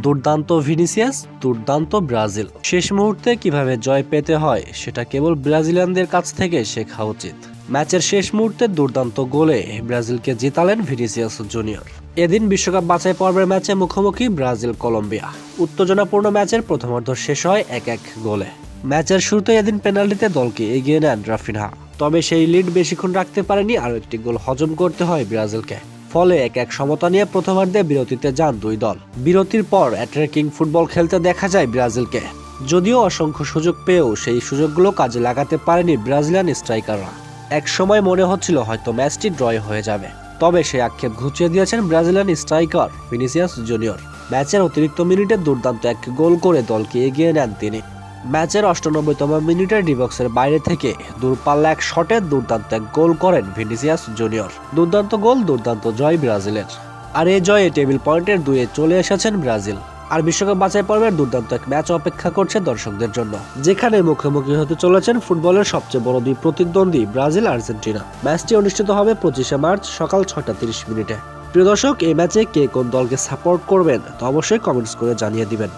দুর্দান্ত ভিনিসিয়াস, দুর্দান্ত ব্রাজিল। শেষ মুহূর্তে কিভাবে জয় পেতে হয় সেটা কেবল ব্রাজিলিয়ানদের কাছ থেকে শেখা উচিত। ম্যাচের শেষ মুহূর্তে দুর্দান্ত গোলে ব্রাজিলকে জিতালেন ভিনিসিয়াস জুনিয়র। এদিন বিশ্বকাপ বাছাই পর্বের ম্যাচে মুখোমুখি ব্রাজিল কলম্বিয়া। উত্তেজনাপূর্ণ ম্যাচের প্রথমার্ধ শেষ হয় 1-1 গোলে। ম্যাচের শুরুতে এদিন পেনাল্টিতে দলকে এগিয়ে নেন রাফিনহা, তবে সেই লিড বেশিক্ষণ রাখতে পারেনি। আরও একটি গোল হজম করতে হয় ব্রাজিলকে। ফলে 1-1 সমতা নিয়ে প্রথমার্ধে বিরতিতে যান দুই দল। বিরতির পর অ্যাটাকিং ফুটবল খেলতে দেখা যায় ব্রাজিলকে, যদিও অসংখ্য সুযোগ পেয়েও সেই সুযোগগুলো কাজে লাগাতে পারেনি ব্রাজিলিয়ান স্ট্রাইকাররা। এক সময় মনে হচ্ছিল হয়তো ম্যাচটি ড্রয় হয়ে যাবে, তবে সেই আক্ষেপ ঘুচিয়ে দিয়েছেন ব্রাজিলিয়ান স্ট্রাইকার ভিনিসিয়াস জুনিয়র। ম্যাচের অতিরিক্ত মিনিটে দুর্দান্ত এক গোল করে দলকে এগিয়ে নেন তিনি। ম্যাচের ৯৮তম মিনিটে ডিবক্সের বাইরে থেকে দূরপাল্লা এক শটে দুর্দান্ত এক গোল করেন ভিনিসিয়াস জুনিয়র। দুর্দান্ত গোল, দুর্দান্ত জয় ব্রাজিলের। আর এই জয়ে টেবিল পয়েন্টের 2-এ চলে এসেছেন ব্রাজিল। আর বিশ্বকাপ বাছাই পর্বের দুর্দান্ত এক ম্যাচ অপেক্ষা করছে দর্শকদের জন্য, যেখানে মুখোমুখি হতে চলেছেন ফুটবলের সবচেয়ে বড় দুই প্রতিদ্বন্দ্বী ব্রাজিল আর্জেন্টিনা। ম্যাচটি অনুষ্ঠিত হবে 25শে মার্চ সকাল ৬টা ৩০ মিনিটে। প্রিয় দর্শক, এই ম্যাচে কে কোন দলকে সাপোর্ট করবেন তা অবশ্যই কমেন্টস করে জানিয়ে দিবেন।